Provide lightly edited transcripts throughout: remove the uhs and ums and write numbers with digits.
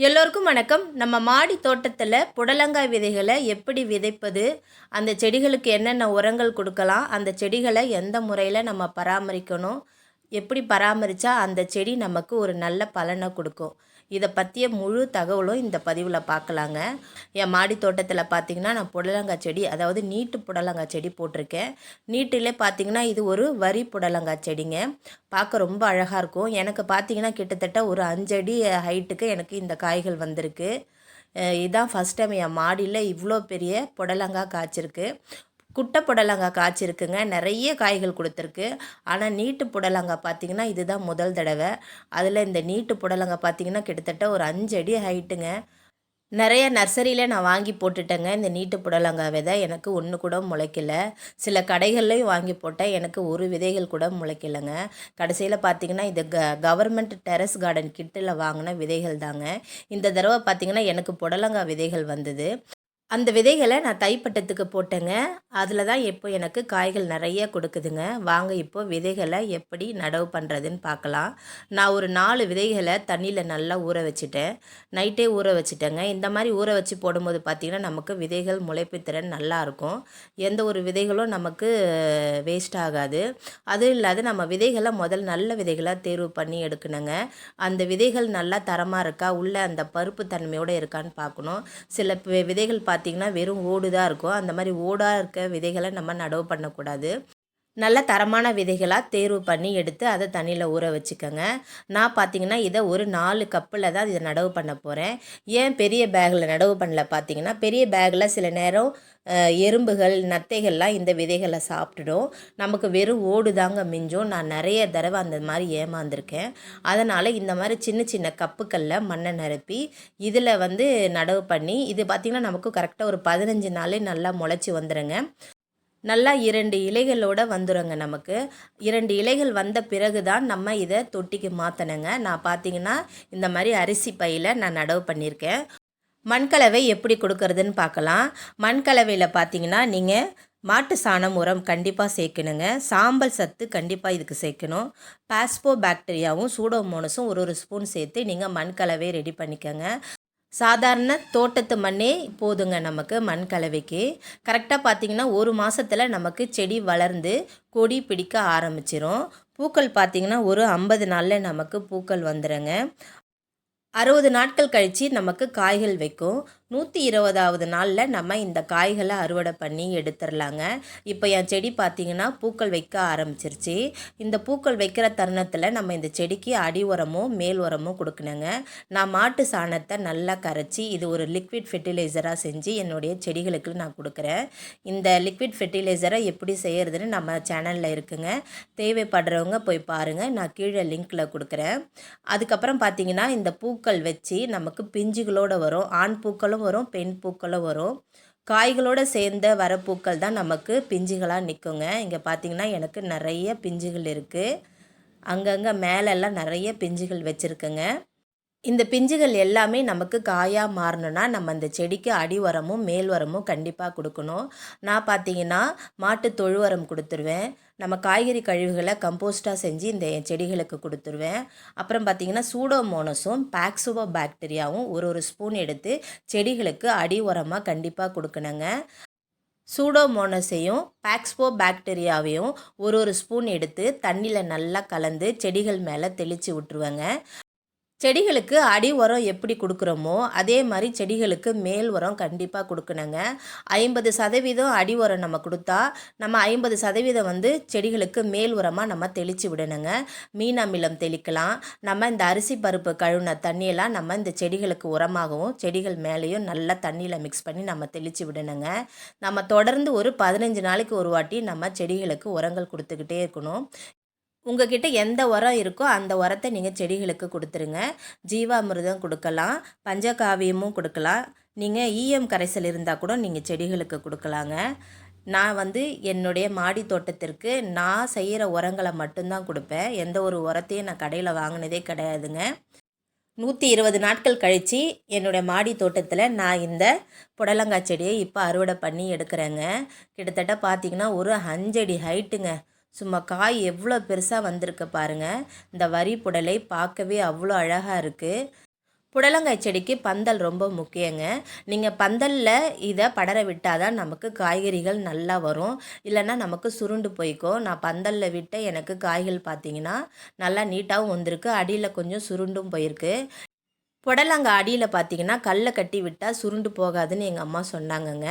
எல்லோருக்கும் வணக்கம். நம்ம மாடி தோட்டத்தில் புடலங்காய் விதைகளை எப்படி விதைப்பது, அந்த செடிகளுக்கு என்னென்ன உரங்கள் கொடுக்கலாம், அந்த செடிகளை எந்த முறையில் நம்ம பராமரிக்கணும், எப்படி பராமரித்தா அந்த செடி நமக்கு ஒரு நல்ல பலனை கொடுக்கும், இதை பற்றிய முழு தகவலும் இந்த பதிவில் பார்க்கலாங்க. என் மாடி தோட்டத்தில் பார்த்திங்கன்னா நான் புடலங்காய் செடி, அதாவது நீட்டு புடலங்காய் செடி போட்டிருக்கேன். நீட்டிலே பார்த்திங்கன்னா இது ஒரு வரி புடலங்காய் செடிங்க. பார்க்க ரொம்ப அழகாக இருக்கும். எனக்கு பார்த்திங்கன்னா கிட்டத்தட்ட ஒரு 5 அடி ஹைட்டுக்கு எனக்கு இந்த காய்கள் வந்திருக்கு. இதுதான் ஃபஸ்ட் டைம் என் மாடியில் இவ்வளோ பெரிய புடலங்காய் காய்ச்சிருக்கு. குட்டை புடலங்காய் காய்ச்சிருக்குங்க, நிறைய காய்கள் கொடுத்துருக்கு. ஆனால் நீட்டு புடலங்காய் பார்த்திங்கன்னா இதுதான் முதல் தடவை. அதில் இந்த நீட்டு புடலங்காய் பார்த்திங்கன்னா கிட்டத்தட்ட ஒரு 5 அடி ஹைட்டுங்க. நிறைய நர்சரியில் நான் வாங்கி போட்டுட்டேங்க. இந்த நீட்டு புடலங்காய் விதை எனக்கு ஒன்று கூட முளைக்கல. சில கடைகள்லையும் வாங்கி போட்டேன், எனக்கு ஒரு விதைகள் கூட முளைக்கலைங்க. கடைசியில் பார்த்திங்கன்னா இது கவர்மெண்ட் டெரஸ் கார்டன் கிட்டில் வாங்கின விதைகள் தாங்க. இந்த தடவை பார்த்திங்கன்னா எனக்கு புடலங்காய் விதைகள் வந்தது. அந்த விதைகளை நான் தைப்பட்டத்துக்கு போட்டேங்க. அதில் தான் இப்போ எனக்கு காய்கள் நிறைய கொடுக்குதுங்க. வாங்க இப்போ விதைகளை எப்படி நடவு பண்ணுறதுன்னு பார்க்கலாம். நான் ஒரு 4 விதைகளை தண்ணியில் நல்லா ஊற வச்சுட்டேன். நைட்டே ஊற வச்சுட்டேங்க. இந்த மாதிரி ஊற வச்சு போடும்போது பார்த்திங்கன்னா நமக்கு விதைகள் முளைப்பு திறன் நல்லாயிருக்கும். எந்த ஒரு விதைகளும் நமக்கு வேஸ்ட் ஆகாது. அதுவும் இல்லாத நம்ம விதைகளை நல்ல விதைகளாக தேர்வு பண்ணி எடுக்கணுங்க. அந்த விதைகள் நல்லா தரமாக இருக்கா, உள்ள அந்த பருப்பு தன்மையோடு இருக்கான்னு பார்க்கணும். சில விதைகள் பார்த்திங்கன்னா வெறும் ஓடு தான் இருக்கும். அந்த மாதிரி ஓடாக இருக்க விதைகளை நம்ம நடவு பண்ணக்கூடாது. நல்ல தரமான விதைகளாக தேர்வு பண்ணி எடுத்து அதை தண்ணியில் ஊற வச்சுக்கோங்க. நான் பார்த்திங்கன்னா இதை ஒரு 4 கப்பில் தான் இதை நடவு பண்ண போகிறேன். ஏன் பெரிய பேக்கில் நடவு பண்ணல பார்த்திங்கன்னா, பெரிய பேக்கில் சில நேரம் எறும்புகள் நத்தைகள்லாம் இந்த விதைகளை சாப்பிட்டுடும். நமக்கு வெறும் ஓடு தாங்க மிஞ்சும். நான் நிறைய தடவை அந்த மாதிரி ஏமாந்துருக்கேன். அதனால் இந்த மாதிரி சின்ன சின்ன கப்புக்களில் மண்ணை நிரப்பி இதில் நடவு பண்ணி, இது பார்த்திங்கன்னா நமக்கு கரெக்டாக ஒரு 15 நாளே நல்லா முளைச்சி வந்துடுங்க. நல்லா 2 இலைகளோடு வந்துடுங்க. நமக்கு 2 இலைகள் வந்த பிறகு தான் நம்ம இதை தொட்டிக்கு மாற்றணுங்க. நான் பார்த்திங்கன்னா இந்த மாதிரி அரிசி பையில் நான் நடவு பண்ணியிருக்கேன். மண்கலவை எப்படி கொடுக்கறதுன்னு பார்க்கலாம். மண்கலவையில் பார்த்திங்கன்னா நீங்கள் மாட்டு சாணம் உரம் கண்டிப்பாக சேர்க்கணுங்க. சாம்பல் சத்து கண்டிப்பாக இதுக்கு சேர்க்கணும். பாஸ்போ பாக்டீரியாவும் சூடோமோனஸும் ஒரு ஸ்பூன் சேர்த்து நீங்கள் மண்கலவை ரெடி பண்ணிக்கோங்க. சாதாரண தோட்டத்து மண்ணே போதுங்க நமக்கு மண் கலவைக்கு. கரெக்டாக பார்த்திங்கன்னா ஒரு மாதத்தில் நமக்கு செடி வளர்ந்து கொடி பிடிக்க ஆரம்பிச்சிரும். பூக்கள் பார்த்திங்கன்னா ஒரு 50 நாளில் நமக்கு பூக்கள் வந்துடுங்க. 60 நாட்கள் கழித்து நமக்கு காய்கள் வைக்கும். 120வது நாளில் நம்ம இந்த காய்களை அறுவடை பண்ணி எடுத்துடலாங்க. இப்போ என் செடி பார்த்திங்கன்னா பூக்கள் வைக்க ஆரம்பிச்சிருச்சு. இந்த பூக்கள் வைக்கிற தருணத்தில் நம்ம இந்த செடிக்கு அடி உரமும் மேல் உரமும் கொடுக்கணுங்க. நான் மாட்டு சாணத்தை நல்லா கரைச்சி இது ஒரு லிக்விட் ஃபெர்டிலைசராக செஞ்சு என்னுடைய செடிகளுக்கு நான் கொடுக்குறேன். இந்த லிக்விட் ஃபெர்டிலைசரை எப்படி செய்கிறதுன்னு நம்ம சேனலில் இருக்குங்க. தேவைப்படுறவங்க போய் பாருங்கள், நான் கீழே லிங்க்கில் கொடுக்குறேன். அதுக்கப்புறம் பார்த்திங்கன்னா இந்த பூக்கள் வச்சு நமக்கு பிஞ்சுகளோடு வரும். ஆண் பூக்களும் வரும், பெண் பூக்களும் வரும். காய்களோடு சேர்ந்த வர பூக்கள் தான் நமக்கு பிஞ்சுகளாக நிற்குங்க. இங்கே பார்த்திங்கன்னா எனக்கு நிறைய பிஞ்சுகள் இருக்குது. அங்கங்கே மேலெல்லாம் நிறைய பிஞ்சுகள் வச்சுருக்குங்க. இந்த பிஞ்சுகள் எல்லாமே நமக்கு காயாக மாறணுன்னா நம்ம அந்த செடிக்கு அடி உரமும் மேல் உரமும் கண்டிப்பாக கொடுக்கணும். நான் பார்த்திங்கன்னா மாட்டு தொழு உரம் கொடுத்துருவேன். நம்ம காய்கறி கழிவுகளை கம்போஸ்ட்டாக செஞ்சு இந்த செடிகளுக்கு கொடுத்துருவேன். அப்புறம் பார்த்திங்கன்னா சூடோமோனஸும் பாக்ஸுவோ பாக்டீரியாவும் ஒரு ஸ்பூன் எடுத்து செடிகளுக்கு அடி உரமாக கண்டிப்பாக கொடுக்கணுங்க. சூடோமோனஸையும் பாக்ஸ்போ பாக்டீரியாவையும் ஒரு ஸ்பூன் எடுத்து தண்ணியில் நல்லா கலந்து செடிகள் மேலே தெளித்து விட்டுருவேங்க. செடிகளுக்கு அடி உரம் எப்படி கொடுக்குறோமோ அதே மாதிரி செடிகளுக்கு மேல் உரம் கண்டிப்பாக கொடுக்கணுங்க. 50% அடி உரம் நம்ம கொடுத்தா நம்ம 50% செடிகளுக்கு மேல் உரமாக நம்ம தெளித்து விடணுங்க. மீன் அமிலம் தெளிக்கலாம். நம்ம இந்த அரிசி பருப்பு கழுவின தண்ணியெல்லாம் நம்ம இந்த செடிகளுக்கு உரமாகவும் செடிகள் மேலேயும் நல்லா தண்ணியில் மிக்ஸ் பண்ணி நம்ம தெளித்து விடணுங்க. நம்ம தொடர்ந்து ஒரு 15 நாளைக்கு ஒரு வாட்டி நம்ம செடிகளுக்கு உரங்கள் கொடுத்துக்கிட்டே இருக்கணும். உங்ககிட்ட எந்த உரம் இருக்கோ அந்த உரத்தை நீங்கள் செடிகளுக்கு கொடுத்துருங்க. ஜீவாமிர்தம் கொடுக்கலாம், பஞ்சகாவியமும் கொடுக்கலாம். நீங்கள் ஈயம் கரைசல் இருந்தால் கூட நீங்கள் செடிகளுக்கு கொடுக்கலாங்க. நான் என்னுடைய மாடி தோட்டத்திற்கு நான் செய்கிற உரங்களை மட்டும்தான் கொடுப்பேன். எந்த ஒரு உரத்தையும் நான் கடையில் வாங்கினதே கிடையாதுங்க. 120 நாட்கள் கழித்து என்னுடைய மாடி தோட்டத்தில் நான் இந்த புடலங்காய் செடியை இப்போ அறுவடை பண்ணி எடுக்கிறேங்க. கிட்டத்தட்ட பார்த்திங்கன்னா ஒரு 5 அடி ஹைட்டுங்க. சும்மா காய் எவ்வளோ பெருசாக வந்திருக்கு பாருங்கள். இந்த வரி புடலை பார்க்கவே அவ்வளோ அழகாக இருக்குது. புடலங்காய் செடிக்கு பந்தல் ரொம்ப முக்கியங்க. நீங்கள் பந்தலில் இதை படர விட்டால் தான் நமக்கு காய்கறிகள் நல்லா வரும். இல்லைன்னா நமக்கு சுருண்டு போய்க்கும். நான் பந்தலில் விட்ட எனக்கு காய்கள் பார்த்தீங்கன்னா நல்லா நீட்டாகவும் வந்திருக்கு. அடியில் கொஞ்சம் சுருண்டும் போயிருக்கு. புடலங்காய் அடியில் பார்த்தீங்கன்னா கல்லை கட்டி விட்டால் சுருண்டு போகாதுன்னு எங்கள் அம்மா சொன்னாங்கங்க.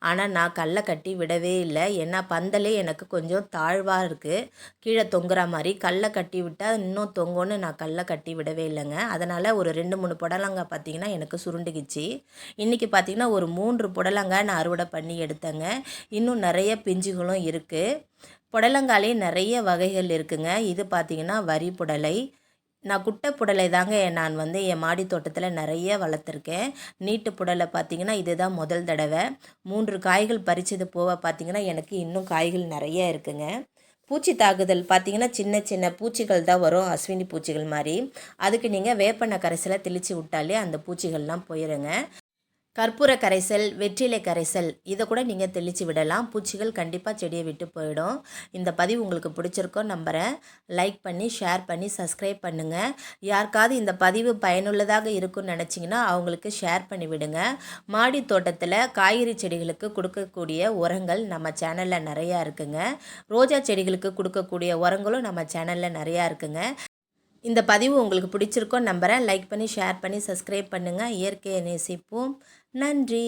ஆனால் நான் கல்லை கட்டி விடவே இல்லை. ஏன்னா பந்தலே எனக்கு கொஞ்சம் தாழ்வாக இருக்குது, கீழே தொங்குற மாதிரி. கல்லை கட்டி விட்டால் இன்னும் தொங்கும்னு நான் கல்லை கட்டி விடவே இல்லைங்க. அதனால் ஒரு 2-3 புடலங்காய் பார்த்தீங்கன்னா எனக்கு சுருண்டுக்கிச்சு. இன்றைக்கி பார்த்தீங்கன்னா ஒரு 3 புடலங்காய் நான் அறுவடை பண்ணி எடுத்தேங்க. இன்னும் நிறைய பிஞ்சுகளும் இருக்குது. புடலங்காயிலே நிறைய வகைகள் இருக்குங்க. இது பார்த்தீங்கன்னா வரி புடலை. நான் குட்டை புடலை தாங்க நான் என் மாடி தோட்டத்தில் நிறைய வளர்த்துருக்கேன். நீட்டு புடலை பார்த்திங்கன்னா இதுதான் முதல் தடவை. 3 காய்கள் பறித்தது போக பார்த்திங்கன்னா எனக்கு இன்னும் காய்கள் நிறைய இருக்குங்க. பூச்சி தாக்குதல் பார்த்திங்கன்னா சின்ன சின்ன பூச்சிகள் தான் வரும், அஸ்வினி பூச்சிகள் மாதிரி. அதுக்கு நீங்கள் வேப்பெண்ணெய் கரைசலை தெளித்து விட்டாலே அந்த பூச்சிகள்லாம் போயிடுங்க. கற்பூர கரைசல், வெற்றிலை கரைசல் இதை கூட நீங்கள் தெளித்து விடலாம். பூச்சிகள் கண்டிப்பாக செடியை விட்டு போயிடும். இந்த பதிவு உங்களுக்கு பிடிச்சிருக்கோம் நம்புகிறேன். லைக் பண்ணி, ஷேர் பண்ணி, சப்ஸ்கிரைப் பண்ணுங்கள். யாருக்காவது இந்த பதிவு பயனுள்ளதாக இருக்குன்னு நினச்சிங்கன்னா அவங்களுக்கு ஷேர் பண்ணி விடுங்க. மாடி தோட்டத்தில் காய்கறி செடிகளுக்கு கொடுக்கக்கூடிய உரங்கள் நம்ம சேனலில் நிறையா இருக்குங்க. ரோஜா செடிகளுக்கு கொடுக்கக்கூடிய உரங்களும் நம்ம சேனலில் நிறையா இருக்குங்க. இந்த பதிவு உங்களுக்கு பிடிச்சிருக்கோன்னு நம்புகிறேன். லைக் பண்ணி, ஷேர் பண்ணி, சப்ஸ்கிரைப் பண்ணுங்கள். இயற்கையை நேசிப்போம். நன்றி.